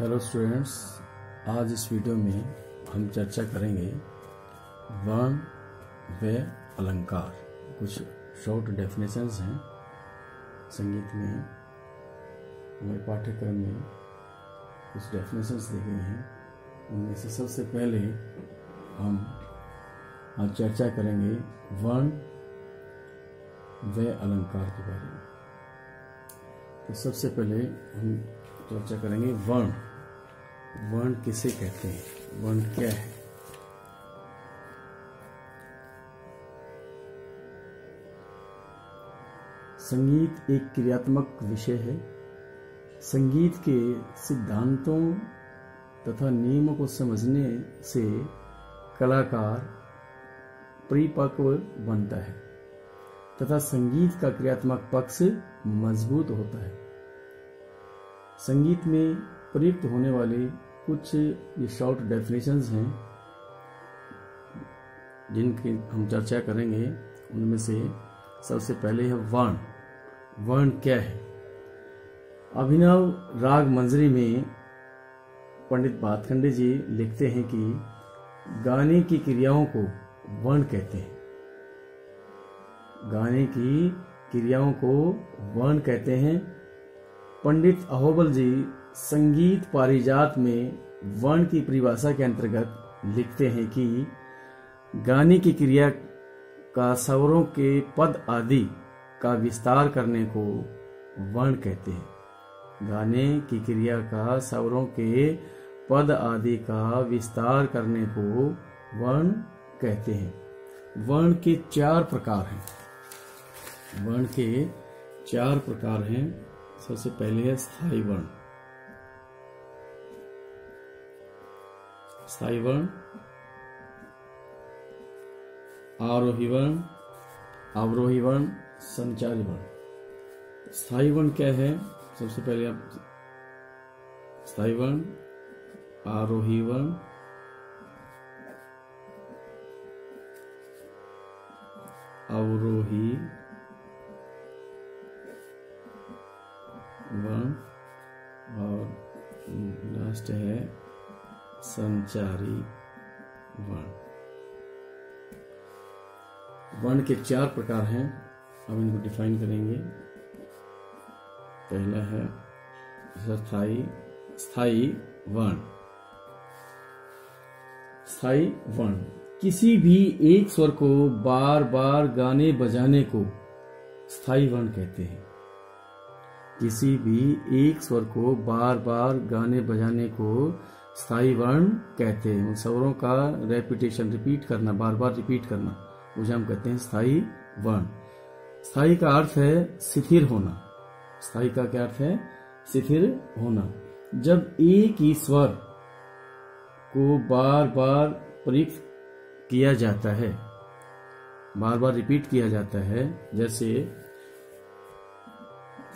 Hello students, आज इस video में हम चर्चा करेंगे वर्ण व अलंकार। कुछ शॉर्ट डेफिनेशंस हैं संगीत में। हमारे पाठ्यक्रम में कुछ डेफिनेशंस दी गई हैं। उनमें से सबसे पहले हम आज चर्चा करेंगे वर्ण व अलंकार के बारे में। तो सबसे पहले हम चर्चा करेंगे वर्ण। वर्ण किसे कहते हैं? वर्ण क्या है? संगीत एक क्रियात्मक विषय है। संगीत के सिद्धांतों तथा नियमों को समझने से कलाकार परिपक्व बनता है तथा संगीत का क्रियात्मक पक्ष मजबूत होता है। संगीत में प्रयुक्त होने वाले कुछ ये शॉर्ट डेफिनेशंस हैं जिनकी हम चर्चा करेंगे। उनमें से सबसे पहले है वर्ण। वर्ण क्या है? अभिनव राग मंजरी में पंडित भातखंडे जी लिखते हैं कि गाने की क्रियाओं को वर्ण कहते हैं। गाने की क्रियाओं को वर्ण कहते हैं। पंडित अहोबल जी संगीत पारिजात में वर्ण की परिभाषा के अंतर्गत लिखते हैं कि गाने की क्रिया का स्वरों के पद आदि का विस्तार करने को वर्ण कहते हैं। गाने की क्रिया का स्वरों के पद आदि का विस्तार करने को वर्ण कहते हैं। वर्ण के 4 प्रकार हैं। वर्ण के 4 प्रकार हैं। सबसे पहले है स्थायी वर्ण। स्थायी वर्ण, आरोही वर्ण, अवरोही वर्ण, संचारी वर्ण। स्थायी वर्ण क्या है? सबसे पहले आप स्थायी वर्ण, आरोही वर्ण, अवरोही वर्ण और लास्ट है संचारी वर्ण। वर्ण के 4 प्रकार हैं। हम इनको डिफाइन करेंगे। पहला है स्थायी वर्ण। स्थायी वर्ण किसी भी एक स्वर को बार बार गाने बजाने को स्थायी वर्ण कहते हैं। किसी भी एक स्वर को बार बार गाने बजाने को स्थायी वर्ण कहते हैं। उन स्वरों का रेपिटेशन, रिपीट करना, बार बार रिपीट करना, उसे हम कहते हैं स्थायी वर्ण। स्थायी का अर्थ है स्थिर होना। स्थायी का क्या अर्थ है? स्थिर होना। जब एक ही स्वर को बार बार प्रयुक्त किया जाता है, बार बार रिपीट किया जाता है, जैसे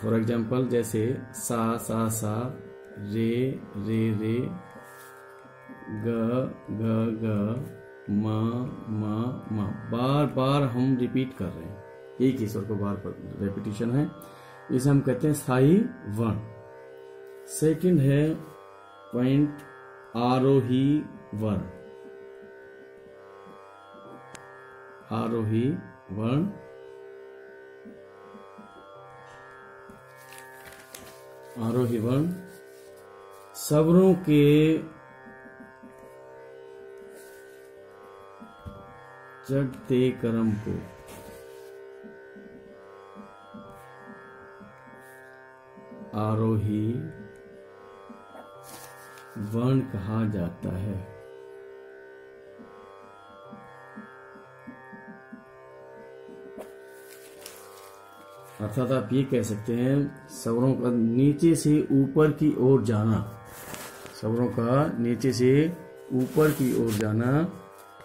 फॉर एग्जाम्पल जैसे सा सा सा, रे रे रे, ग ग ग, म म म, बार बार हम रिपीट कर रहे हैं। एक ही स्वर को बार बार रेपिटेशन है, इसे हम कहते हैं स्थायी वर्ण। सेकंड है पॉइंट आरोही वर्ण। आरोही वर्ण, आरोही वर्ण स्वरों के चढ़ते क्रम को आरोही वर्ण कहा जाता है। अर्थात आप ये कह सकते हैं स्वरों का नीचे से ऊपर की ओर जाना। स्वरों का नीचे से ऊपर की ओर जाना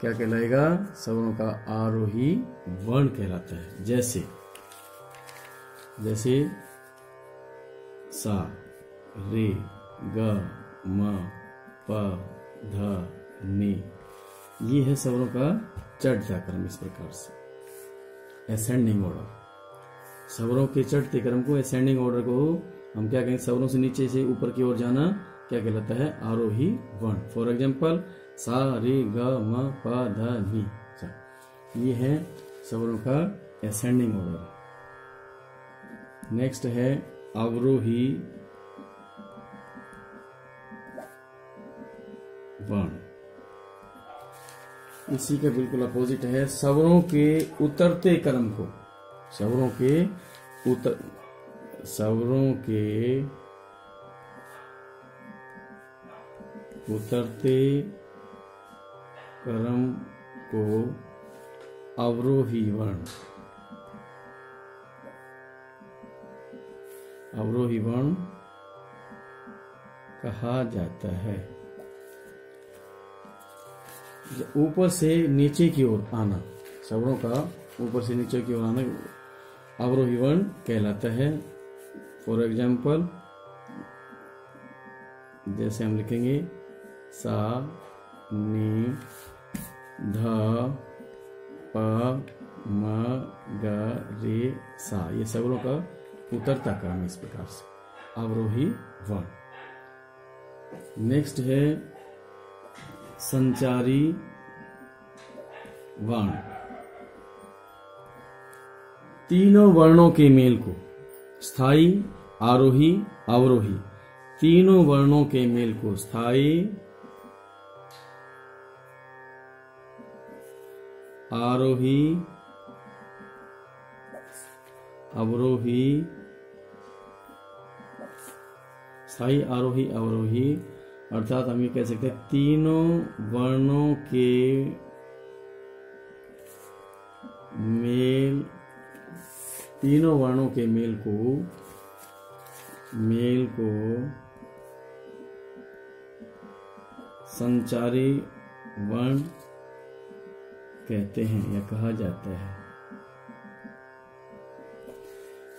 क्या कहलाएगा? स्वरों का आरोही वर्ण कहलाता है। जैसे जैसे सा, रे, ग, म, प, ध, नि, ये है स्वरों का चढ़ता क्रम। इस प्रकार से असेंडिंग ऑर्डर। स्वरों के चढ़ते क्रम को, असेंडिंग ऑर्डर को हम क्या कहेंगे, स्वरों से नीचे से ऊपर की ओर जाना क्या कहलाता है, आरोही वर्ण। फॉर एग्जाम्पल सा रे ग म प ध नि सा, ये है स्वरों का असेंडिंग ऑर्डर। नेक्स्ट है अवरोही वर्ण। इसी के बिल्कुल अपोजिट है स्वरों के उतरते क्रम को, स्वरों के उतरते क्रम को अवरोही वर्ण कहा जाता है। ऊपर से नीचे की ओर आना, स्वरों का ऊपर से नीचे की ओर आना अवरोही वर्ण कहलाता है। फॉर एग्जाम्पल जैसे हम लिखेंगे सा नी ध प म ग रे सा, ये स्वरों का उतरता क्रम इस प्रकार से अवरोही वर्ण। नेक्स्ट है संचारी वर्ण। तीनों वर्णों के मेल को, स्थायी आरोही अवरोही, तीनों वर्णों के मेल को स्थायी आरोही अवरोही, स्थायी आरोही अवरोही, अर्थात हम ये कह सकते हैं तीनों वर्णों के मेल को संचारी वर्ण कहते हैं या कहा जाता है।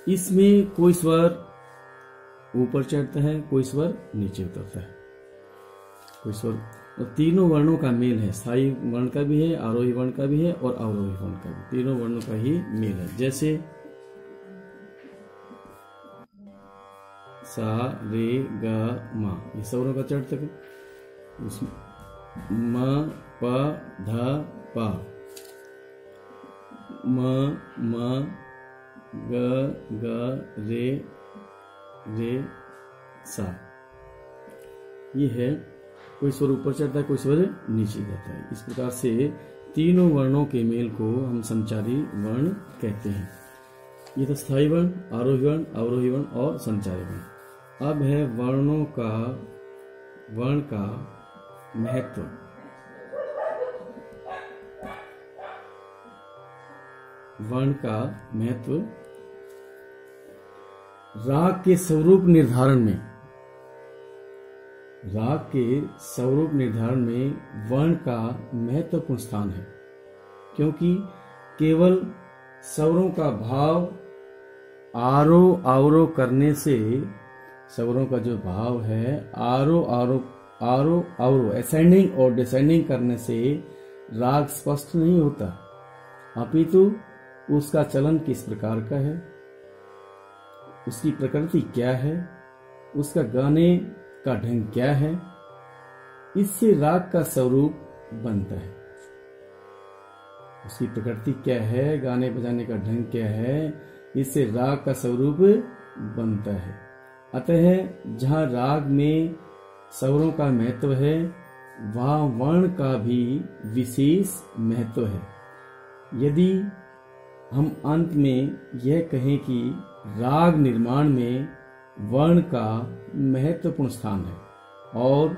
इसमें कोई स्वर ऊपर चढ़ता है, कोई स्वर नीचे उतरता है, कोई स्वर, और तीनों वर्णों का मेल है, स्थायी वर्ण का भी है, आरोही वर्ण का भी है और अवरोही वर्ण का भी, तीनों वर्णों का ही मेल है। जैसे सा रे ग म, ये स्वरों का चढ़ता है, उसमें म प ध प, म ग रे सा, ये है, कोई स्वर ऊपर चढ़ता है, कोई स्वर नीचे जाता है। इस प्रकार से तीनों वर्णों के मेल को हम संचारी वर्ण कहते हैं। ये तो स्थायी वर्ण, आरोही वर्ण, अवरोही वर्ण और संचारी वर्ण। अब है वर्ण का महत्व। वर्ण का महत्व राग के स्वरूप निर्धारण में वर्ण का महत्वपूर्ण स्थान है, क्योंकि केवल स्वरों का भाव आरोह अवरोह करने से, स्वरों का जो भाव है आरोह अवरोह असेंडिंग और डिसेंडिंग करने से राग स्पष्ट नहीं होता, अपितु उसका चलन किस प्रकार का है, उसकी प्रकृति क्या है, उसका गाने का ढंग क्या है, इससे राग का स्वरूप बनता है। उसकी प्रकृति क्या है, गाने बजाने का ढंग क्या है, इससे राग का स्वरूप बनता है। अतः जहाँ राग में स्वरों का महत्व है, वहाँ वर्ण का भी विशेष महत्व है। यदि हम अंत में यह कहें कि राग निर्माण में वर्ण का महत्वपूर्ण स्थान है और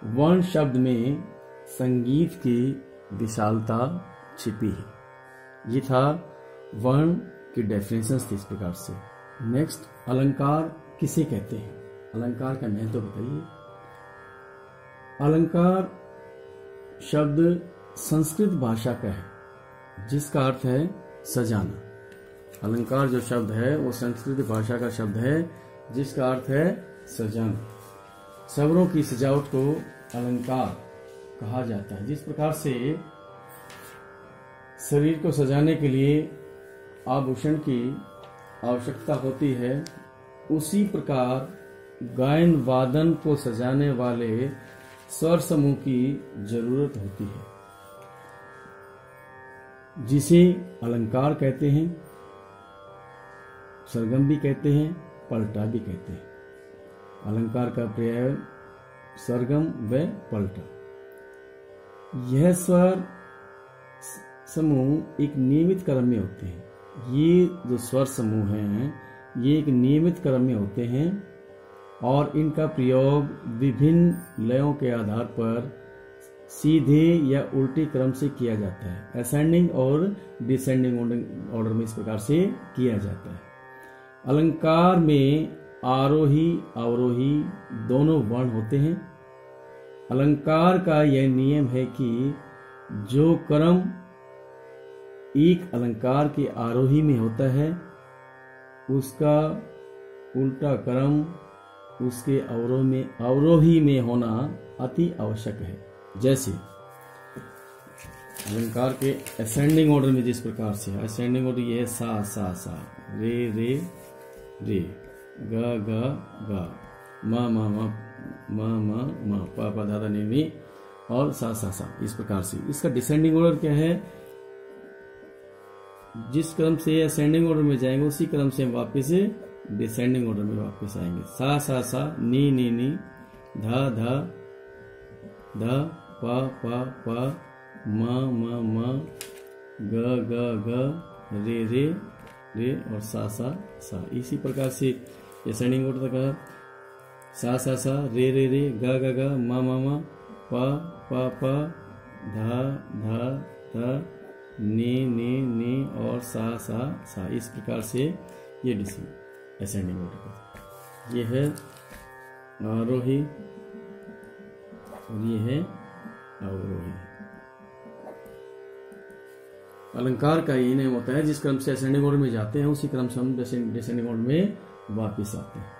वर्ण शब्द में संगीत की विशालता छिपी है, ये था वर्ण की डेफिनेशंस थी इस प्रकार से। नेक्स्ट, अलंकार किसे कहते हैं, अलंकार का महत्व बताइए। अलंकार शब्द संस्कृत भाषा का है जिसका अर्थ है सजाना। अलंकार जो शब्द है वो संस्कृत भाषा का शब्द है जिसका अर्थ है सजाना। स्वरों की सजावट को अलंकार कहा जाता है। जिस प्रकार से शरीर को सजाने के लिए आभूषण की आवश्यकता होती है, उसी प्रकार गायन वादन को सजाने वाले स्वर समूह की जरूरत होती है, जिसे अलंकार कहते हैं, सरगम भी कहते हैं, पलटा भी कहते हैं। अलंकार का पर्याय सरगम व पलटा। यह स्वर समूह एक नियमित क्रम में होते हैं। ये जो स्वर समूह हैं ये एक नियमित क्रम में होते हैं और इनका प्रयोग विभिन्न लयों के आधार पर सीधे या उल्टे क्रम से किया जाता है। असेंडिंग और डिसेंडिंग ऑर्डर में इस प्रकार से किया जाता है। अलंकार में आरोही अवरोही दोनों वर्ण होते हैं। अलंकार का यह नियम है कि जो क्रम एक अलंकार के आरोही में होता है उसका उल्टा क्रम उसके अवरोही में होना अति आवश्यक है। जैसे अलंकार के असेंडिंग ऑर्डर में जिस प्रकार से असेंडिंग ऑर्डर ये है सा सा सा, रे रे रे, ग ग ग, म म म म म म, प प धा धा नि नि और सा सा सा, इस प्रकार से। इसका डिसेंडिंग ऑर्डर क्या है? जिस क्रम से असेंडिंग ऑर्डर में जाएंगे उसी क्रम से हम वापस डिसेंडिंग ऑर्डर में वापस आएंगे। सा सा सा, नी नी नी, धा धा ध, प प प, म म म, ग ग ग, रे रे रे और सा सा सा। इसी प्रकार से असेंडिंग ऑर्डर का सा सा सा, रे रे रे, ग ग ग, म म म, प प प, ध ध ध, नी नी नी और सा सा सा। इस प्रकार से ये असेंडिंग ऑर्डर का ये है आरोही और ये है अवरोही। अलंकार का ये नियम होता है जिस क्रम से असेंडिंग ऑर्डर में जाते हैं उसी क्रम से हम डिसेंडिंग ऑर्डर में वापस आते हैं।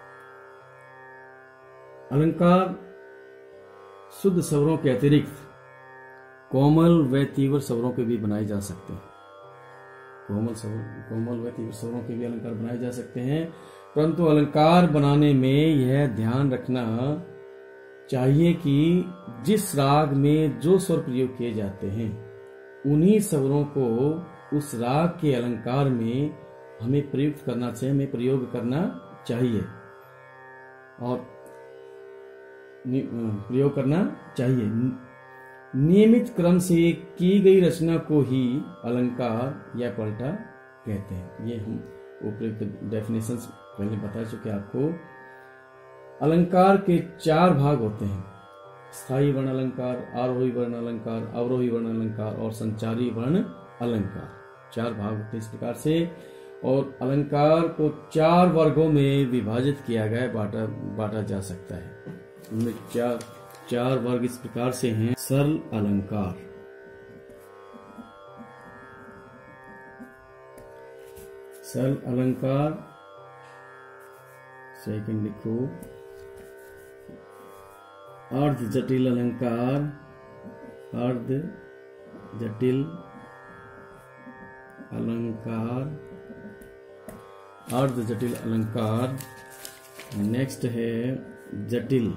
अलंकार शुद्ध स्वरों के अतिरिक्त कोमल व तीव्र स्वरों के भी बनाए जा सकते हैं। कोमल व तीव्र स्वरों के भी अलंकार बनाए जा सकते हैं, परंतु अलंकार बनाने में यह ध्यान रखना चाहिए कि जिस राग में जो स्वर प्रयोग किए जाते हैं उन्हीं स्वरों को उस राग के अलंकार में हमें प्रयोग करना चाहिए और प्रयोग करना चाहिए। नियमित क्रम से की गई रचना को ही अलंकार या पलटा कहते हैं। ये हम उपयुक्त डेफिनेशंस पहले बता चुके आपको। अलंकार के 4 भाग होते हैं: स्थायी वर्ण अलंकार, आरोही वर्ण अलंकार, अवरोही वर्ण अलंकार और संचारी वर्ण अलंकार। 4 भाग होते हैं इस प्रकार से। और अलंकार को 4 वर्गों में विभाजित किया गया, बांटा जा सकता है। उनमें 4 वर्ग इस प्रकार से हैं: सरल अलंकार, सरल अलंकार, सेकंड लिखो अर्ध जटिल अलंकार, अर्ध जटिल अलंकार, अर्ध जटिल अलंकार। नेक्स्ट है जटिल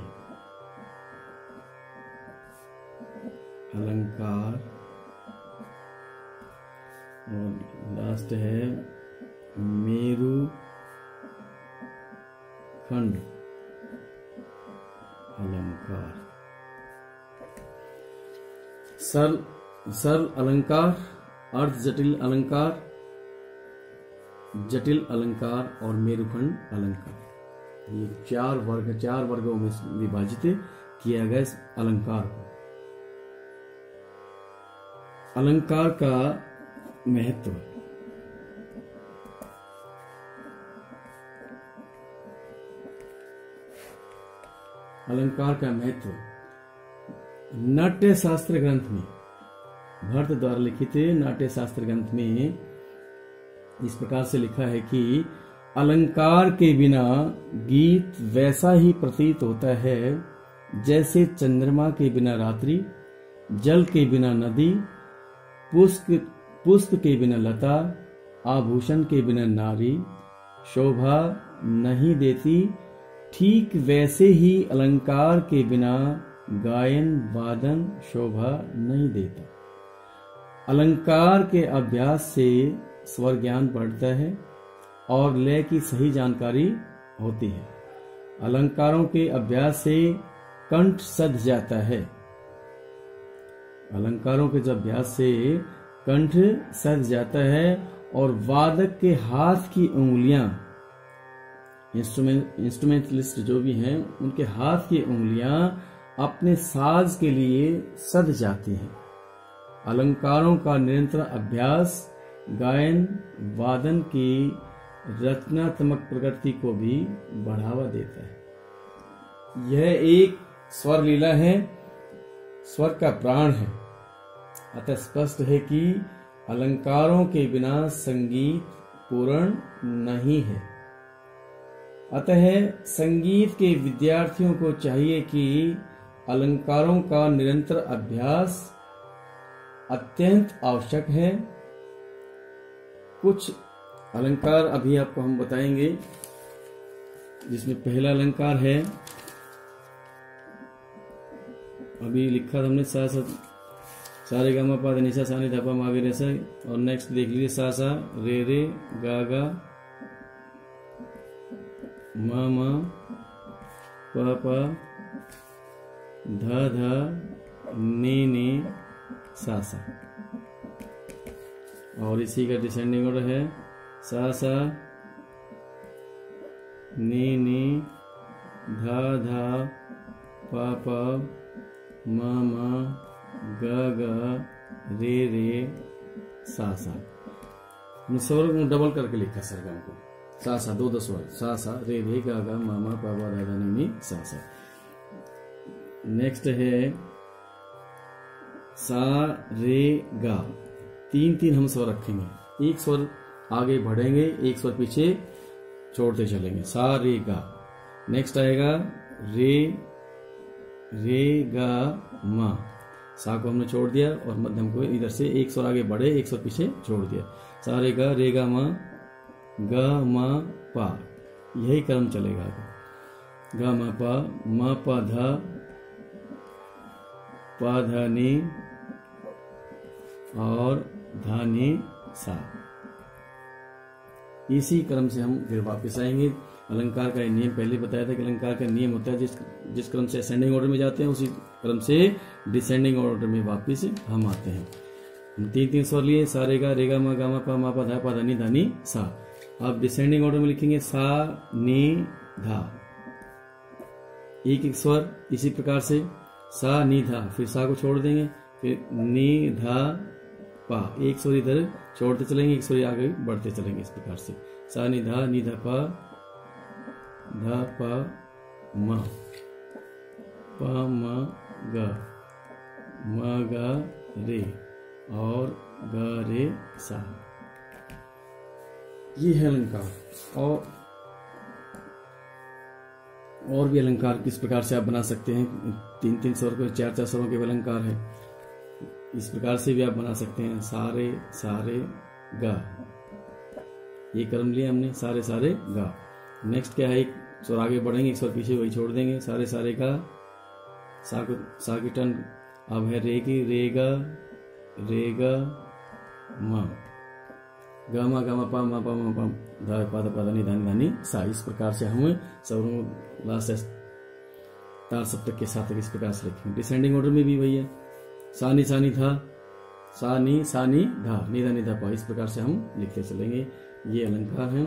अलंकार और लास्ट है मेरु खंड अलंकार। सरल अलंकार, अर्ध जटिल अलंकार, जटिल अलंकार और मेरुखंड अलंकार। ये 4 वर्गों में विभाजित किया गया इस अलंकार को। अलंकार का महत्व। अलंकार का महत्व नाट्य शास्त्र ग्रंथ में, भट्ट द्वारा लिखित नाट्य शास्त्र ग्रंथ में इस प्रकार से लिखा है कि अलंकार के बिना गीत वैसा ही प्रतीत होता है जैसे चंद्रमा के बिना रात्रि, जल के बिना नदी, पुष्प के बिना लता, आभूषण के बिना नारी, शोभा नहीं देती, ठीक वैसे ही अलंकार के बिना गायन वादन शोभा नहीं देता। अलंकार के अभ्यास से स्वर ज्ञान बढ़ता है और लय की सही जानकारी होती है। अलंकारों के अभ्यास से कंठ सध जाता है। अलंकारों के अभ्यास से कंठ सध जाता है और वादक के हाथ की उंगलियां, इंस्ट्रूमेंटलिस्ट जो भी हैं, उनके हाथ की उंगलियां अपने साज के लिए सध जाती हैं। अलंकारों का निरंतर अभ्यास गायन वादन की रचनात्मक प्रकृति को भी बढ़ावा देता है। यह एक स्वर लीला है, स्वर का प्राण है। अतः स्पष्ट है कि अलंकारों के बिना संगीत पूर्ण नहीं है। अतः संगीत के विद्यार्थियों को चाहिए कि अलंकारों का निरंतर अभ्यास अत्यंत आवश्यक है। कुछ अलंकार अभी आपको हम बताएंगे, जिसमें पहला अलंकार है, अभी लिखा था हमने सा सा सारे गा मा पा धा नि सा नी धा पा मा गे रे सा, और नेक्स्ट देख लीजिए सा सा रे रे गा गा मा मा पा पा धा धा नी सा सा। और इसी का डिसेंडिंग ऑर्डर है सा सा नी धा धा पा पा मा मा गा गा रे रे सा सा। हमने स्वर को डबल करके लिखा सरगम को, सा सा दो स्वर, सा सा रे रे गा गा मा मा पा पा धा धा नी सा सा। नेक्स्ट है सा रे गा, तीन तीन हम स्वर रखेंगे, एक स्वर आगे बढ़ेंगे, एक स्वर पीछे छोड़ते चलेंगे, सा रे गा। नेक्स्ट आएगा रे रे गा मा, सा को हमने छोड़ दिया और मध्यम को इधर से एक स्वर आगे बढ़े, एक स्वर पीछे छोड़ दिया, सा रे गा मा गा मा पा, यही क्रम चलेगा आगे। गा मा पा धा पा धा नी और धा नी सा। इसी क्रम से हम फिर वापस आएंगे। अलंकार का नियम पहले बताया था कि अलंकार का नियम होता है जिस क्रम से असेंडिंग ऑर्डर में जाते हैं, उसी क्रम से डिसेंडिंग ऑर्डर में वापस हम आते हैं। हम तीन तीन स्वर लिए, सा रे गा मा गा मा पा धा नी सा। अब डिसेंडिंग ऑर्डर में लिखेंगे सा नी धा, एक एक स्वर इसी प्रकार से सा नी धा, फिर सा को छोड़ देंगे, फिर नी धा पा, एक स्वर इधर छोड़ते चलेंगे, एक स्वर आगे बढ़ते चलेंगे, इस प्रकार से सा नी धा पा धा पा मा गा रे और गा रे सा। ये है अलंकार। और भी अलंकार किस प्रकार से आप बना सकते हैं, तीन तीन स्वर के चार चार स्वरों के अलंकार है, इस प्रकार से भी आप बना सकते हैं। सारे सारे गा, ये क्रम लिया हमने, सारे सारे गा। नेक्स्ट क्या है, एक स्वर आगे बढ़ेंगे, एक स्वर पीछे वही छोड़ देंगे, सारे सारे गा। सा की टर्न अब है रे की, रे गा मा गा मा पा मा धा पा धा नी सा। इस प्रकार से हम स्वरों लास्ट तार सप्तक के साथ इस प्रकार से लिखेंगे। डिसेंडिंग ऑर्डर में भी वही है, सा नी धा, सा नी धा नी धा पा, इस प्रकार से हम लिखते चलेंगे। ये अलंकार है।